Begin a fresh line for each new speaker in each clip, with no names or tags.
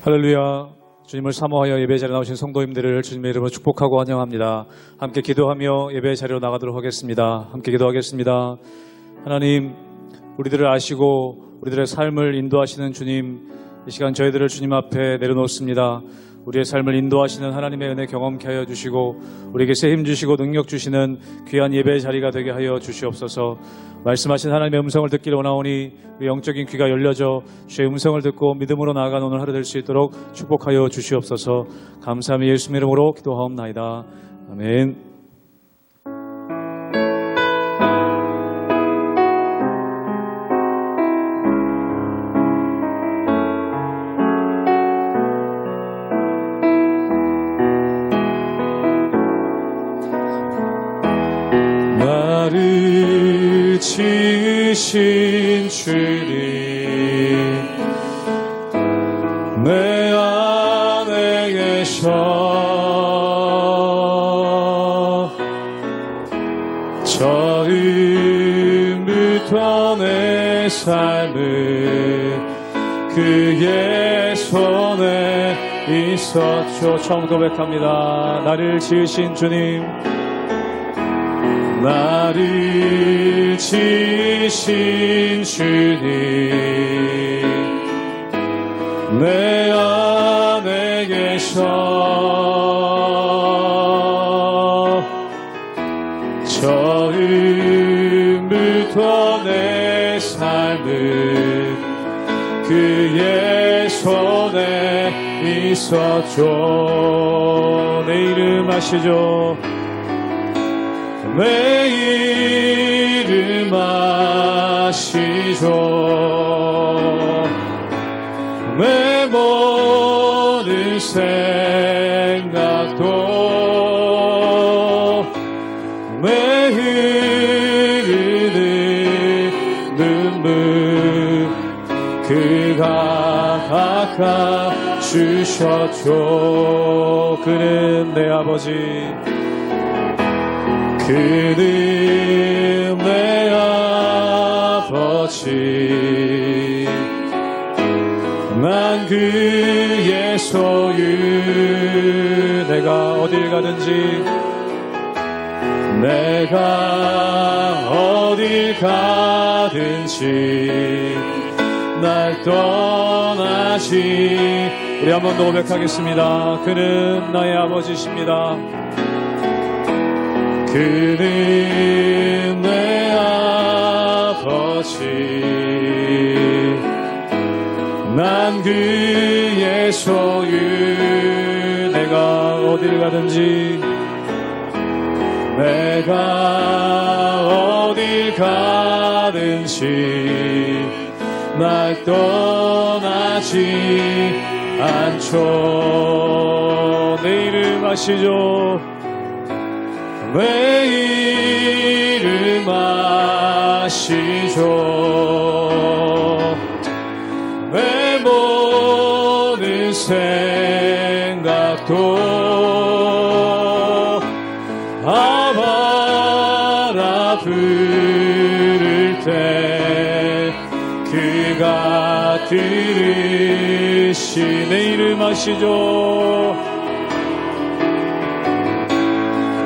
할렐루야. 주님을 사모하여 예배 자리에 나오신 성도님들을 주님의 이름으로 축복하고 환영합니다. 함께 기도하며 예배 자리로 나가도록 하겠습니다. 함께 기도하겠습니다. 하나님, 우리들을 아시고 우리들의 삶을 인도하시는 주님, 이 시간 저희들을 주님 앞에 내려놓습니다. 우리의 삶을 인도하시는 하나님의 은혜 경험케 하여 주시고 우리에게 새 힘 주시고 능력 주시는 귀한 예배의 자리가 되게 하여 주시옵소서. 말씀하신 하나님의 음성을 듣기를 원하오니 우리 영적인 귀가 열려져 주의 음성을 듣고 믿음으로 나아가는 오늘 하루 될 수 있도록 축복하여 주시옵소서. 감사함이 예수님 이름으로 기도하옵나이다. 아멘. 나를 지으신 주님 내 안에 계셔 처음부터 내 삶을 그의 손에 있었죠. 처음 고백합니다. 나를 지으신 주님 나를 지으신 주님 내 안에 계셔 처음부터 내 삶을 그의 손에 있었죠. 내 이름 아시죠? 내 이름 아시죠. 내 모든 생각도 내 흐르는 눈물 그가 닦아주셨죠. 그는 내 아버지 그는 내 아버지 난 그의 소유 내가 어딜 가든지 날 떠나지 우리 한 번 더 고백하겠습니다. 그는 나의 아버지십니다. 그는 내 아버지 난 그의 소유 내가 어딜 가든지 날 떠나지 않죠. 내 이름 아시죠? 내 이름 아시죠. 내 모든 생각도 아바라 부를 때 그가 들으시 내 이름 아시죠.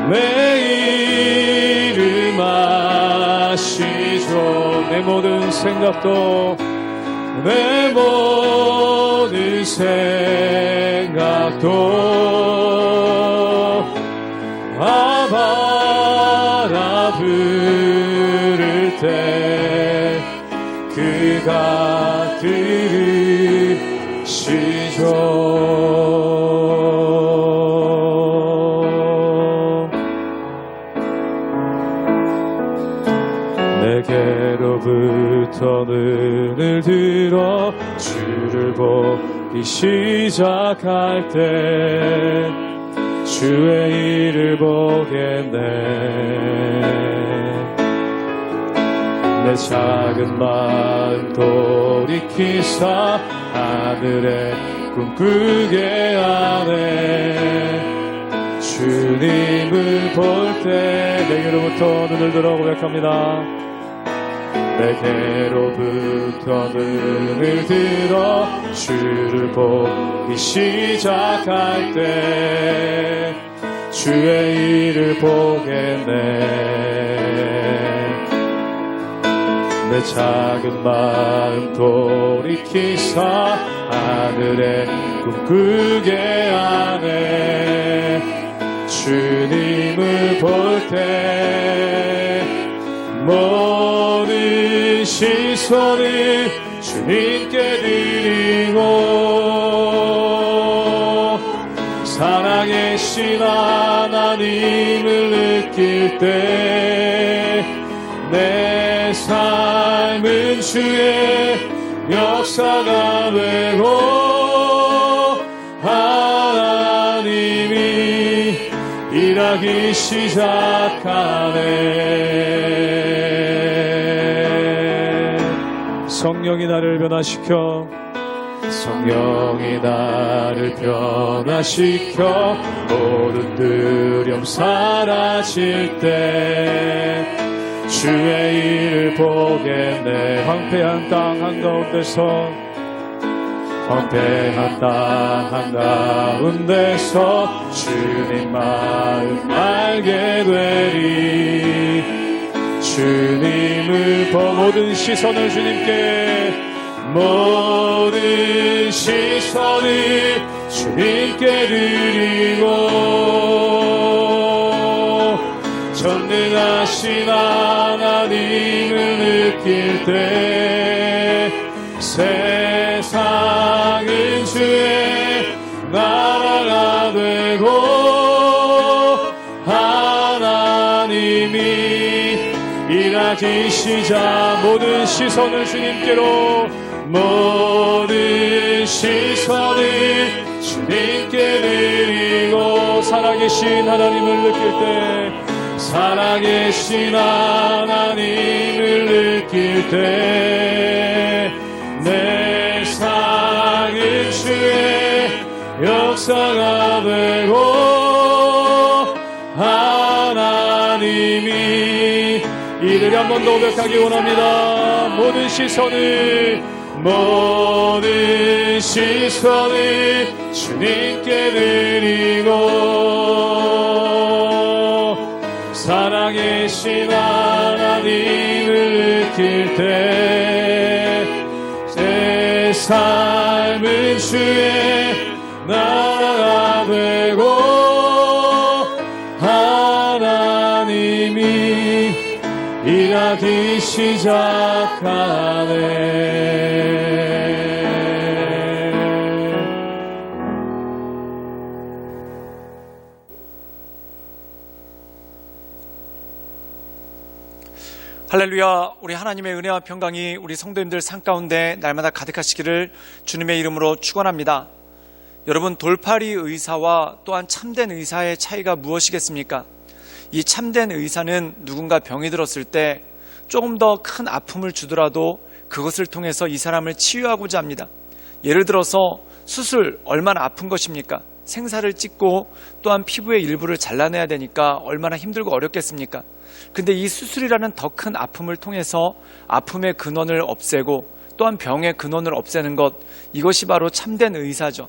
내 이름 아시죠. 내 모든 생각도 내 모든 생각도 아바라 부를 때 그가 들으시죠. 내게로부터 눈을 들어 주를 보기 시작할 때 주의 일을 보겠네. 내 작은 마음 돌이키사 하늘에 꿈꾸게 하네. 주님을 볼 때 내게로부터 눈을 들어 고백합니다. 내게로부터 눈을 들어 주를 보기 시작할 때 주의 일을 보겠네. 내 작은 마음 돌이키사 하늘에 꿈꾸게 하네. 주님을 볼 때 모든 시선을 주님께 드리고 살아계신 하나님을 느낄 때 내 삶은 주의 역사가 되고 하나님이 일하기 시작하네. 성령이 나를 변화시켜 성령이 나를 변화시켜 모든 두려움 사라질 때 주의 일을 보겠네. 황폐한 땅 한가운데서 황폐한 땅 한가운데서 주님 마음 알게 되리. 주님을 모든 시선을 주님께 모든 시선을 주님께 드리고 전능하신 하나님을 느낄 때 세상은 주의 나라가 되고 하나님이 일하기 시작. 모든 시선을 주님께로 모든 시선을 주님께 드리고 살아계신 하나님을 느낄 때 살아계신 하나님을 느낄 때 내 삶은 주의 역사가 되고 하나님이 이들이 한 번 더 고백하기 원합니다. 모든 시선을 주님께 드리고 살아계신 하나님을 느낄 때 내 삶은 주의 나라가 되고 하나님이 일하기 시작하네.
할렐루야. 우리 하나님의 은혜와 평강이 우리 성도님들 삶 가운데 날마다 가득하시기를 주님의 이름으로 축원합니다. 여러분, 돌팔이 의사와 또한 참된 의사의 차이가 무엇이겠습니까? 이 참된 의사는 누군가 병이 들었을 때 조금 더 큰 아픔을 주더라도 그것을 통해서 이 사람을 치유하고자 합니다. 예를 들어서 수술 얼마나 아픈 것입니까? 생사를 찍고 또한 피부의 일부를 잘라내야 되니까 얼마나 힘들고 어렵겠습니까? 근데 이 수술이라는 더 큰 아픔을 통해서 아픔의 근원을 없애고 또한 병의 근원을 없애는 것, 이것이 바로 참된 의사죠.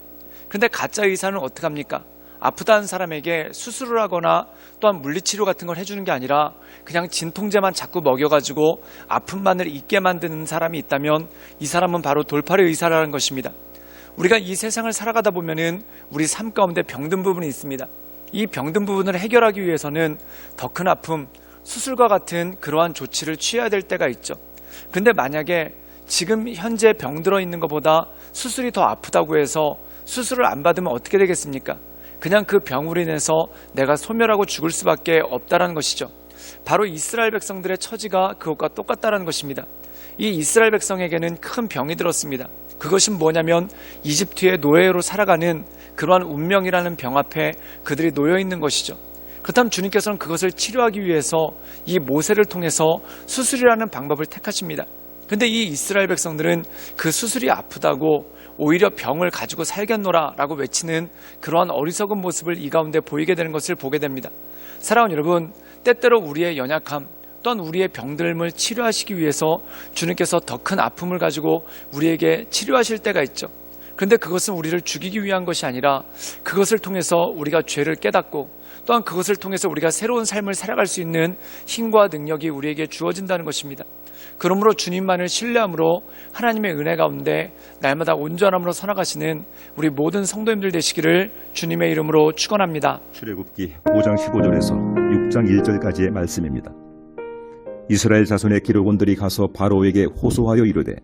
근데 가짜 의사는 어떻게 합니까? 아프다는 사람에게 수술을 하거나 또한 물리치료 같은 걸 해주는 게 아니라 그냥 진통제만 자꾸 먹여가지고 아픔만을 잊게 만드는 사람이 있다면 이 사람은 바로 돌팔이 의사라는 것입니다. 우리가 이 세상을 살아가다 보면은 우리 삶 가운데 병든 부분이 있습니다. 이 병든 부분을 해결하기 위해서는 더 큰 아픔, 수술과 같은 그러한 조치를 취해야 될 때가 있죠. 근데 만약에 지금 현재 병들어 있는 것보다 수술이 더 아프다고 해서 수술을 안 받으면 어떻게 되겠습니까? 그냥 그 병으로 인해서 내가 소멸하고 죽을 수밖에 없다라는 것이죠. 바로 이스라엘 백성들의 처지가 그것과 똑같다라는 것입니다. 이 이스라엘 백성에게는 큰 병이 들었습니다. 그것은 뭐냐면 이집트의 노예로 살아가는 그러한 운명이라는 병 앞에 그들이 놓여 있는 것이죠. 그렇다면 주님께서는 그것을 치료하기 위해서 이 모세를 통해서 수술이라는 방법을 택하십니다. 근데 이 이스라엘 백성들은 그 수술이 아프다고 오히려 병을 가지고 살겠노라 라고 외치는 그러한 어리석은 모습을 이 가운데 보이게 되는 것을 보게 됩니다. 사랑하는 여러분, 때때로 우리의 연약함 또한 우리의 병들음을 치료하시기 위해서 주님께서 더 큰 아픔을 가지고 우리에게 치료하실 때가 있죠. 그런데 그것은 우리를 죽이기 위한 것이 아니라 그것을 통해서 우리가 죄를 깨닫고 또한 그것을 통해서 우리가 새로운 삶을 살아갈 수 있는 힘과 능력이 우리에게 주어진다는 것입니다. 그러므로 주님만을 신뢰함으로 하나님의 은혜 가운데 날마다 온전함으로 살아가시는 우리 모든 성도님들 되시기를 주님의 이름으로 축원합니다.
출애굽기 5장 15절에서 6장 1절까지의 말씀입니다. 이스라엘 자손의 기록원들이 가서 바로에게 호소하여 이르되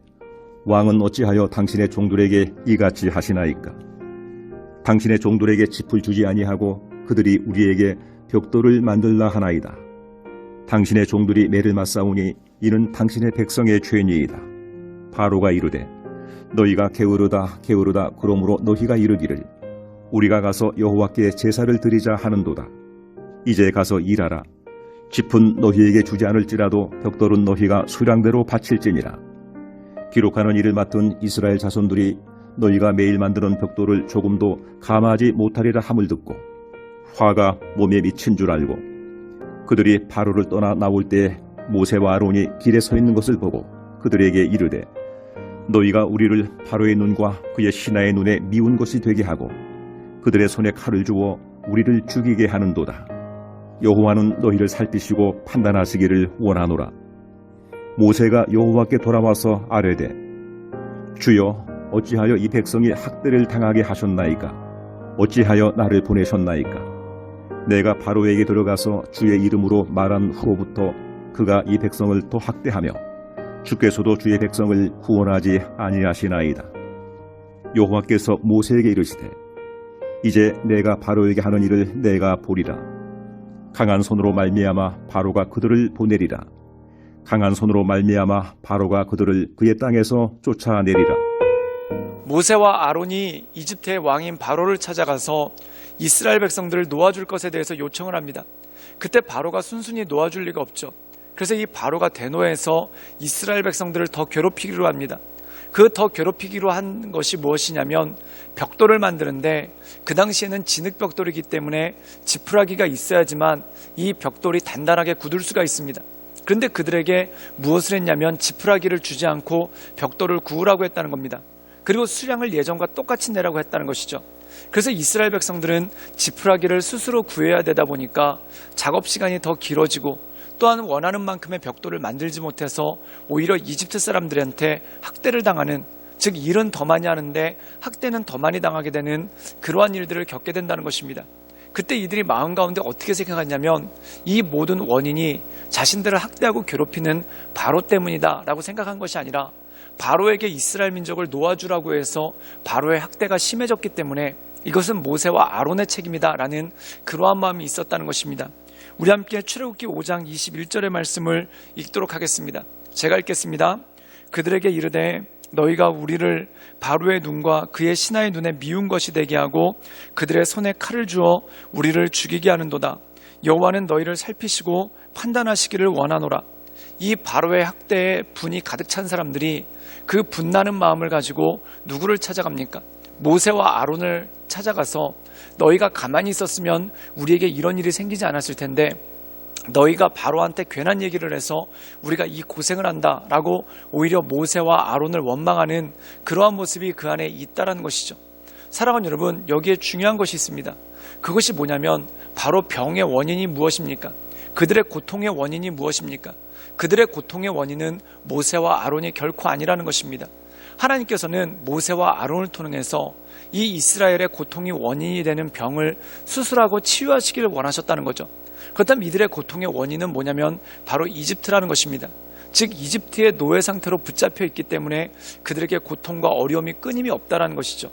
왕은 어찌하여 당신의 종들에게 이같이 하시나이까? 당신의 종들에게 짚을 주지 아니하고 그들이 우리에게 벽돌을 만들라 하나이다. 당신의 종들이 매를 맞사오니 이는 당신의 백성의 죄니이다. 바로가 이르되 너희가 게으르다 게으르다 그러므로 너희가 이르기를 우리가 가서 여호와께 제사를 드리자 하는도다. 이제 가서 일하라. 짚은 너희에게 주지 않을지라도 벽돌은 너희가 수량대로 바칠지니라. 기록하는 일을 맡은 이스라엘 자손들이 너희가 매일 만드는 벽돌을 조금도 감하지 못하리라 함을 듣고 화가 몸에 미친 줄 알고 그들이 바로를 떠나 나올 때 모세와 아론이 길에 서 있는 것을 보고 그들에게 이르되 너희가 우리를 바로의 눈과 그의 신하의 눈에 미운 것이 되게 하고 그들의 손에 칼을 주어 우리를 죽이게 하는도다. 여호와는 너희를 살피시고 판단하시기를 원하노라. 모세가 여호와께 돌아와서 아뢰되 주여 어찌하여 이 백성이 학대를 당하게 하셨나이까? 어찌하여 나를 보내셨나이까? 내가 바로에게 들어가서 주의 이름으로 말한 후로부터 그가 이 백성을 더 학대하며 주께서도 주의 백성을 구원하지 아니하시나이다. 여호와께서 모세에게 이르시되 이제 내가 바로에게 하는 일을 내가 보리라. 강한 손으로 말미암아 바로가 그들을 보내리라. 강한 손으로 말미암아 바로가 그들을 그의 땅에서 쫓아내리라.
모세와 아론이 이집트의 왕인 바로를 찾아가서 이스라엘 백성들을 놓아줄 것에 대해서 요청을 합니다. 그때 바로가 순순히 놓아줄 리가 없죠. 그래서 이 바로가 대노해서 이스라엘 백성들을 더 괴롭히기로 합니다. 그 더 괴롭히기로 한 것이 무엇이냐면 벽돌을 만드는데 그 당시에는 진흙벽돌이기 때문에 지푸라기가 있어야지만 이 벽돌이 단단하게 굳을 수가 있습니다. 그런데 그들에게 무엇을 했냐면 지푸라기를 주지 않고 벽돌을 구우라고 했다는 겁니다. 그리고 수량을 예전과 똑같이 내라고 했다는 것이죠. 그래서 이스라엘 백성들은 지푸라기를 스스로 구해야 되다 보니까 작업 시간이 더 길어지고 또한 원하는 만큼의 벽돌을 만들지 못해서 오히려 이집트 사람들한테 학대를 당하는, 즉 일은 더 많이 하는데 학대는 더 많이 당하게 되는 그러한 일들을 겪게 된다는 것입니다. 그때 이들이 마음 가운데 어떻게 생각했냐면 이 모든 원인이 자신들을 학대하고 괴롭히는 바로 때문이다 라고 생각한 것이 아니라 바로에게 이스라엘 민족을 놓아주라고 해서 바로의 학대가 심해졌기 때문에 이것은 모세와 아론의 책임이다 라는 그러한 마음이 있었다는 것입니다. 우리 함께 출애굽기 5장 21절의 말씀을 읽도록 하겠습니다. 제가 읽겠습니다. 그들에게 이르되 너희가 우리를 바로의 눈과 그의 신하의 눈에 미운 것이 되게 하고 그들의 손에 칼을 주어 우리를 죽이게 하는도다. 여호와는 너희를 살피시고 판단하시기를 원하노라. 이 바로의 학대에 분이 가득 찬 사람들이 그 분나는 마음을 가지고 누구를 찾아갑니까? 모세와 아론을 찾아가서 너희가 가만히 있었으면 우리에게 이런 일이 생기지 않았을 텐데 너희가 바로한테 괜한 얘기를 해서 우리가 이 고생을 한다라고 오히려 모세와 아론을 원망하는 그러한 모습이 그 안에 있다라는 것이죠. 사랑하는 여러분, 여기에 중요한 것이 있습니다. 그것이 뭐냐면 바로 병의 원인이 무엇입니까? 그들의 고통의 원인이 무엇입니까? 그들의 고통의 원인은 모세와 아론이 결코 아니라는 것입니다. 하나님께서는 모세와 아론을 통해서 이 이스라엘의 고통이 원인이 되는 병을 수술하고 치유하시기를 원하셨다는 거죠. 그렇다면 이들의 고통의 원인은 뭐냐면 바로 이집트라는 것입니다. 즉 이집트의 노예 상태로 붙잡혀 있기 때문에 그들에게 고통과 어려움이 끊임이 없다는 것이죠.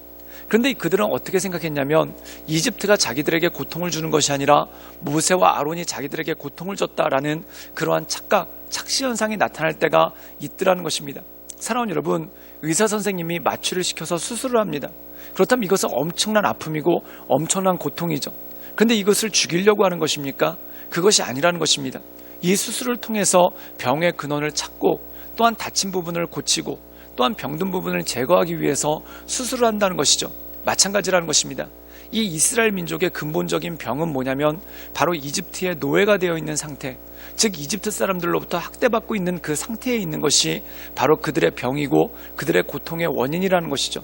그런데 그들은 어떻게 생각했냐면 이집트가 자기들에게 고통을 주는 것이 아니라 모세와 아론이 자기들에게 고통을 줬다라는 그러한 착각, 착시현상이 나타날 때가 있더라는 것입니다. 사랑하는 여러분, 의사 선생님이 마취를 시켜서 수술을 합니다. 그렇다면 이것은 엄청난 아픔이고 엄청난 고통이죠. 그런데 이것을 죽이려고 하는 것입니까? 그것이 아니라는 것입니다. 이 수술을 통해서 병의 근원을 찾고 또한 다친 부분을 고치고 또한 병든 부분을 제거하기 위해서 수술을 한다는 것이죠. 마찬가지라는 것입니다. 이 이스라엘 민족의 근본적인 병은 뭐냐면 바로 이집트의 노예가 되어 있는 상태, 즉 이집트 사람들로부터 학대받고 있는 그 상태에 있는 것이 바로 그들의 병이고 그들의 고통의 원인이라는 것이죠.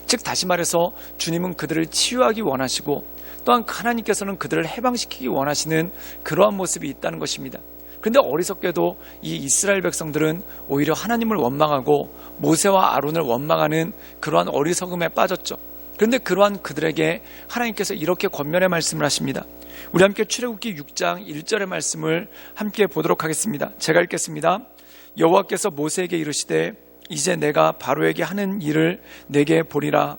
즉 다시 말해서 주님은 그들을 치유하기 원하시고 또한 하나님께서는 그들을 해방시키기 원하시는 그러한 모습이 있다는 것입니다. 그런데 어리석게도 이 이스라엘 백성들은 오히려 하나님을 원망하고 모세와 아론을 원망하는 그러한 어리석음에 빠졌죠. 그런데 그러한 그들에게 하나님께서 이렇게 권면의 말씀을 하십니다. 우리 함께 출애굽기 6장 1절의 말씀을 함께 보도록 하겠습니다. 제가 읽겠습니다. 여호와께서 모세에게 이르시되 이제 내가 바로에게 하는 일을 내게 보리라.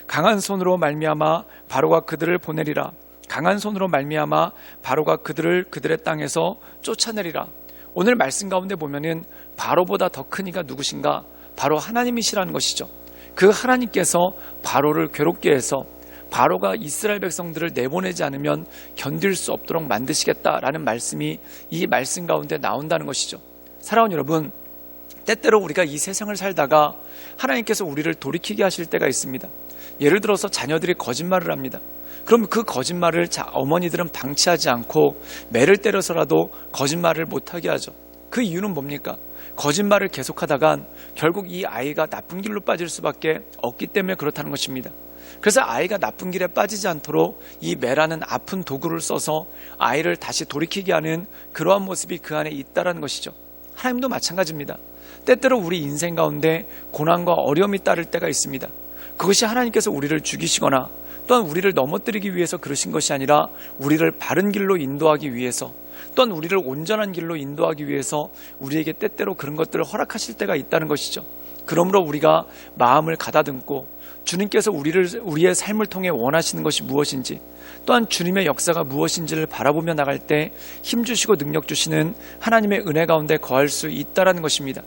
강한 손으로 말미암아 바로가 그들을 보내리라. 강한 손으로 말미암아 바로가 그들을 그들의 땅에서 쫓아내리라. 오늘 말씀 가운데 보면은 바로보다 더 큰 이가 누구신가? 바로 하나님이시라는 것이죠. 그 하나님께서 바로를 괴롭게 해서 바로가 이스라엘 백성들을 내보내지 않으면 견딜 수 없도록 만드시겠다라는 말씀이 이 말씀 가운데 나온다는 것이죠. 사랑하는 여러분, 때때로 우리가 이 세상을 살다가 하나님께서 우리를 돌이키게 하실 때가 있습니다. 예를 들어서 자녀들이 거짓말을 합니다. 그럼 그 거짓말을 어머니들은 방치하지 않고 매를 때려서라도 거짓말을 못하게 하죠. 그 이유는 뭡니까? 거짓말을 계속하다간 결국 이 아이가 나쁜 길로 빠질 수밖에 없기 때문에 그렇다는 것입니다. 그래서 아이가 나쁜 길에 빠지지 않도록 이 매라는 아픈 도구를 써서 아이를 다시 돌이키게 하는 그러한 모습이 그 안에 있다는 것이죠. 하나님도 마찬가지입니다. 때때로 우리 인생 가운데 고난과 어려움이 따를 때가 있습니다. 그것이 하나님께서 우리를 죽이시거나 또한 우리를 넘어뜨리기 위해서 그러신 것이 아니라 우리를 바른 길로 인도하기 위해서, 또한 우리를 온전한 길로 인도하기 위해서 우리에게 때때로 그런 것들을 허락하실 때가 있다는 것이죠. 그러므로 우리가 마음을 가다듬고 주님께서 우리의 삶을 통해 원하시는 것이 무엇인지, 또한 주님의 역사가 무엇인지를 바라보며 나갈 때 힘주시고 능력 주시는 하나님의 은혜 가운데 거할 수 있다는 것입니다.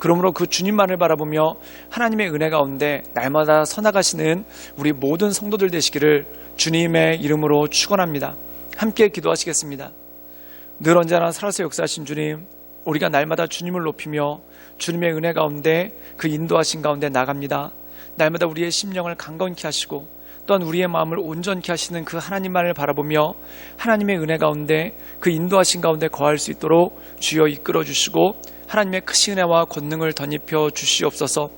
그러므로 그 주님만을 바라보며 하나님의 은혜 가운데 날마다 서나가시는 우리 모든 성도들 되시기를 주님의 이름으로 축원합니다. 함께 기도하시겠습니다. 늘 언제나 살아서 역사하신 주님, 우리가 날마다 주님을 높이며 주님의 은혜 가운데 그 인도하신 가운데 나갑니다. 날마다 우리의 심령을 강건케 하시고 또한 우리의 마음을 온전케 하시는 그 하나님만을 바라보며 하나님의 은혜 가운데 그 인도하신 가운데 거할 수 있도록 주여 이끌어 주시고 하나님의 크신 은혜와 권능을 덧입혀 주시옵소서.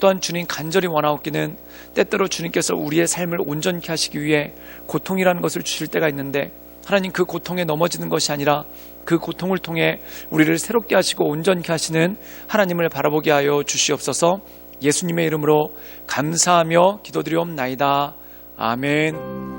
또한 주님 간절히 원하옵기는 때때로 주님께서 우리의 삶을 온전케 하시기 위해 고통이라는 것을 주실 때가 있는데, 하나님 그 고통에 넘어지는 것이 아니라 그 고통을 통해 우리를 새롭게 하시고 온전케 하시는 하나님을 바라보게 하여 주시옵소서. 예수님의 이름으로 감사하며 기도드리옵나이다. 아멘.